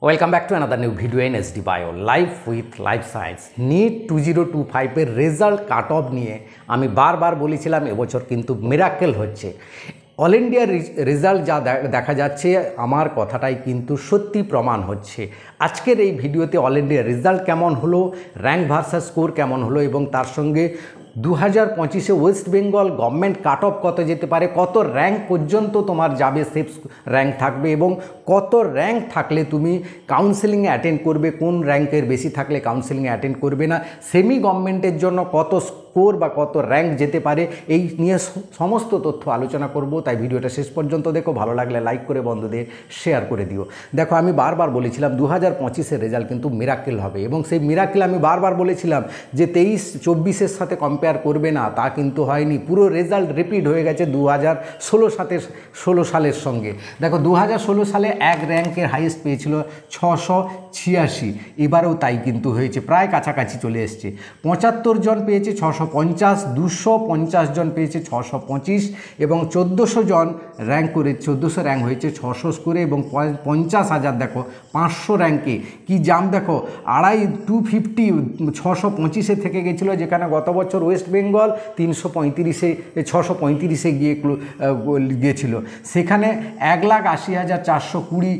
Welcome back to another new video in SD Bio Life with Life Science NEET 2025 এর result cut off নিয়ে আমি বারবার বলেছিলাম এবছর কিন্তু মিরাকেল হচ্ছে। অল ইন্ডিয়ার রেজাল্ট যা দেখা যাচ্ছে আমার কথাটাই কিন্তু সত্যি প্রমাণ হচ্ছে। আজকের এই ভিডিওতে অল ইন্ডিয়ার রেজাল্ট কেমন হলো, র্যাঙ্ক ভার্সাস স্কোর কেমন হলো এবং তার সঙ্গে 2025-এ West Bengal government cutoff কত যেতে পারে, কত র্যাঙ্ক পর্যন্ত তোমার যাবে, সেফ র্যাঙ্ক থাকবে এবং কত র্যাঙ্ক থাকলে তুমি কাউন্সেলিংয়ে অ্যাটেন্ড করবে, কোন র্যাঙ্কের বেশি থাকলে কাউন্সেলিংয়ে অ্যাটেন্ড করবে না, সেমি গভর্নমেন্টের জন্য কত স্কোর বা কত র্যাঙ্ক যেতে পারে, এই নিয়ে সমস্ত তথ্য আলোচনা করব। তাই ভিডিওটা শেষ পর্যন্ত দেখো, ভালো লাগলে লাইক করে বন্ধুদের শেয়ার করে দিও। দেখো, আমি বারবার বলেছিলাম 2025-এর রেজাল্ট কিন্তু মিরাকেল হবে এবং সেই মিরাকেল আমি বারবার বলেছিলাম যে 23-24-এর সাথে কম্পেয়ার করবে না, তা কিন্তু হয়নি। পুরো রেজাল্ট রিপিট হয়ে গেছে 2016 সালের সঙ্গে। দেখো, 2016 সালে এক র্যাঙ্কের হাইয়েস্ট পেয়েছিল 686, এবারেও তাই কিন্তু হয়েছে, প্রায় কাছাকাছি চলে এসছে। 75 জন পেয়েছে 650, 250 জন পেয়েছে 625 এবং 1400 জন র্যাঙ্ক করে 1400 র্যাঙ্ক হয়েছে 600 স্কোরে এবং 50,000 দেখো 500 র্যাঙ্কে কি জাম দেখো, 250 625-এ থেকে গেছিলো, যেখানে গত বছর ওয়েস্ট বেঙ্গল 635-এ গিয়েছিল, সেখানে 1,80,420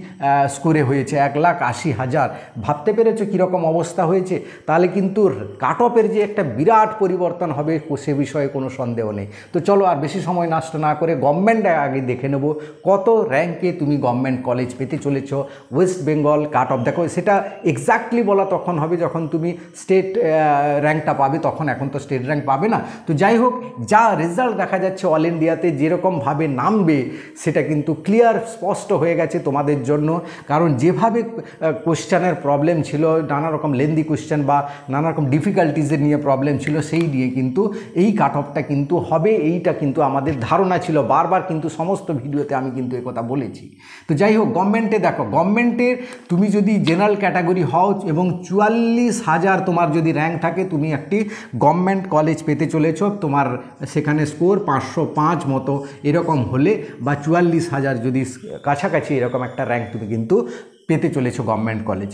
স্কোরে হয়েছে, 1,80,000। ভাবতে পেরেছো কীরকম অবস্থা হয়েছে? তাহলে কিন্তু কাট অফের যে একটা বিরাট পরিবর্তন হবে সে বিষয়ে কোনো সন্দেহ নেই। তো চলো আর বেশি সময় নষ্ট না করে গভর্নমেন্ট আগে দেখে নেব কত র্যাঙ্কে তুমি গভর্নমেন্ট কলেজ পেতে চলেছ। ওয়েস্ট বেঙ্গল কাট অফ দেখো, সেটা এক্স্যাক্টলি বলা তখন হবে যখন তুমি স্টেট র্যাঙ্কটা পাবে, তখন এখন তো স্টেট র্যাঙ্ক পাবে না। তো যাই হোক, যা রেজাল্ট দেখা যাচ্ছে অল ইন্ডিয়াতে যেরকমভাবে নামবে সেটা কিন্তু ক্লিয়ার স্পষ্ট হয়ে গেছে তোমাদের জন্য। কারণ যেভাবে কোশ্চেনের প্রবলেম ছিল, নানা রকম লেন্দি কোশ্চেন বা নানা রকম ডিফিকাল্টিজের নিয়ে প্রবলেম ছিল, সেই দিয়ে কিন্তু এই কাট অফটা কিন্তু হবে, এইটা কিন্তু আমাদের ধারণা ছিল। বারবার কিন্তু সমস্ত ভিডিওতে আমি কিন্তু একথা বলেছি। তো যাই হোক, গভর্নমেন্টে দেখো, গভর্নমেন্টের তুমি যদি জেনারেল ক্যাটাগরি হও এবং 44,000 তোমার যদি র্যাঙ্ক থাকে, তুমি একটি গভর্নমেন্ট কলেজ পেতে চলেছ। তোমার সেখানে স্কোর 505 মতো এরকম হলে বা 44,000 যদি কাছাকাছি এরকম একটা র্যাঙ্ক তুমি কিন্তু পেতে চলেছ গভর্নমেন্ট কলেজ।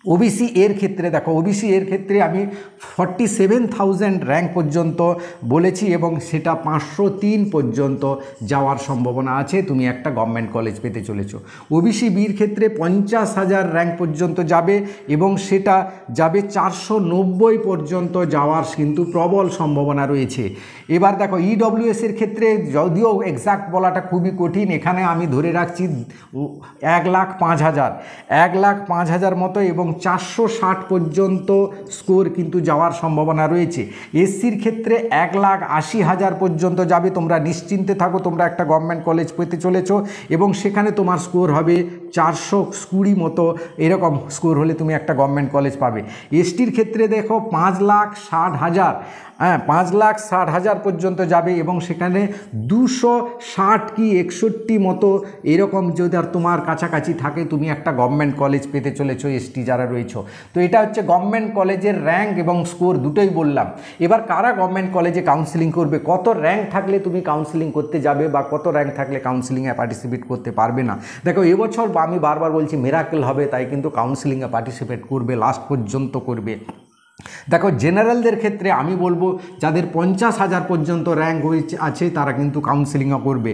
ওবিসি এর ক্ষেত্রে দেখো, ওবিসি এর ক্ষেত্রে আমি 47,000 র্যাঙ্ক পর্যন্ত বলেছি এবং সেটা 503 পর্যন্ত যাওয়ার সম্ভাবনা আছে, তুমি একটা গভর্নমেন্ট কলেজ পেতে চলেছো। ওবিসি বির ক্ষেত্রে 50,000 র্যাঙ্ক পর্যন্ত যাবে এবং সেটা যাবে 490 পর্যন্ত যাওয়ার কিন্তু প্রবল সম্ভাবনা রয়েছে। এবার দেখো, ইডব্লিউএস এর ক্ষেত্রে যদিও এক্স্যাক্ট বলাটা খুবই কঠিন, এখানে আমি ধরে রাখছি 1,05,000 মতো এবং 460 পর্যন্ত স্কোর কিন্তু যাওয়ার সম্ভাবনা রয়েছে। এসসির ক্ষেত্রে 1,80,000 পর্যন্ত যাবে, তোমরা নিশ্চিন্তে থাকো, তোমরা একটা গভর্নমেন্ট কলেজ পেতে চলেছো এবং সেখানে তোমার স্কোর হবে 420 মতো, এরকম স্কোর হলে তুমি একটা গভর্নমেন্ট কলেজ পাবে। এসটির ক্ষেত্রে দেখো 5,60,000, 5,60,000 পর্যন্ত যাবে এবং সেখানে 260 কি 61 মতো এরকম যদি আর তোমার কাছাকাছি থাকে, তুমি একটা গভর্নমেন্ট কলেজ পেতে চলেছো এসটি যারা রয়েছে। তো এটা হচ্ছে গভর্নমেন্ট কলেজের র্যাঙ্ক এবং স্কোর দুটোই বললাম। এবার কারা গভর্নমেন্ট কলেজে কাউন্সিলিং করবে, কত র্যাঙ্ক থাকলে তুমি কাউন্সিলিং করতে যাবে বা কত র্যাঙ্ক থাকলে কাউন্সিলিংয়ে পার্টিসিপেট করতে পারবে না। দেখো, এবছর আমি বারবার বলছি মিরাকেল হবে, তাই কিন্তু কাউন্সিলিংয়ে পার্টিসিপেট করবে, লাস্ট পর্যন্ত করবে। দেখো, জেনারেলদের ক্ষেত্রে আমি বলবো যাদের 50,000 পর্যন্ত র্যাঙ্ক আছে তারা কিন্তু কাউন্সিলিংও করবে।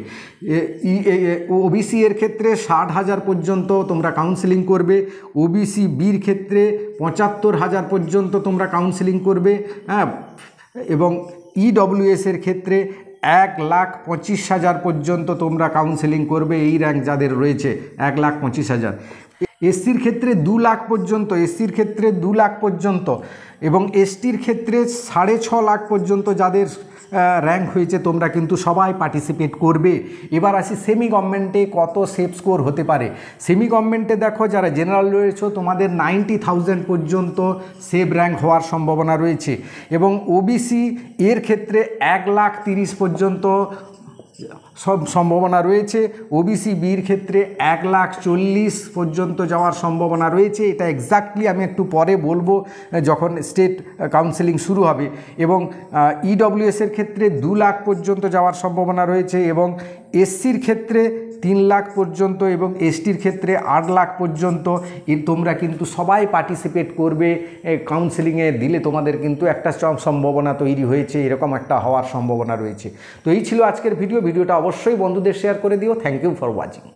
ওবিসি এর ক্ষেত্রে 60,000 পর্যন্ত তোমরা কাউন্সিলিং করবে। ওবিসি বির ক্ষেত্রে 75,000 পর্যন্ত তোমরা কাউন্সিলিং করবে, হ্যাঁ, এবং ইডব্লিউএস এর ক্ষেত্রে 1,25,000 পর্যন্ত তোমরা কাউন্সিলিং করবে। এই র্যাঙ্ক যাদের রয়েছে 1,25,000। এসসির ক্ষেত্রে 2 লাখ পর্যন্ত, এসসির ক্ষেত্রে 2 লাখ পর্যন্ত এবং এসটির ক্ষেত্রে 6.5 লাখ পর্যন্ত যাদের র্যাঙ্ক হয়েছে তোমরা কিন্তু সবাই পার্টিসিপেট করবে। এবার আসি সেমি গভর্নমেন্টে কত সেফ স্কোর হতে পারে। সেমি গভর্নমেন্টে দেখো, যারা জেনারেল রয়েছে তোমাদের 90,000 পর্যন্ত সেভ র্যাঙ্ক হওয়ার সম্ভাবনা রয়েছে এবং ওবিসি এর ক্ষেত্রে 1,30,000 পর্যন্ত সব সম্ভাবনা রয়েছে। ওবিসি বির ক্ষেত্রে 1,40,000 পর্যন্ত যাওয়ার সম্ভাবনা রয়েছে। এটা এক্স্যাক্টলি আমি একটু পরে বলবো যখন স্টেট কাউন্সিলিং শুরু হবে। এবং ইডব্লিউএসের ক্ষেত্রে 2 লাখ পর্যন্ত যাওয়ার সম্ভাবনা রয়েছে এবং এসসির ক্ষেত্রে 3 লাখ পর্যন্ত এবং এসটির ক্ষেত্রে 8 লাখ পর্যন্ত তোমরা কিন্তু সবাই পার্টিসিপেট করবে। কাউন্সেলিংয়ে দিলে তোমাদের কিন্তু একটা সম্ভাবনা তৈরি হয়েছে, এরকম একটা হওয়ার সম্ভাবনা রয়েছে। তো এই ছিল আজকের ভিডিওটা অবশ্যই বন্ধুদের শেয়ার করে দিও। Thank you for watching.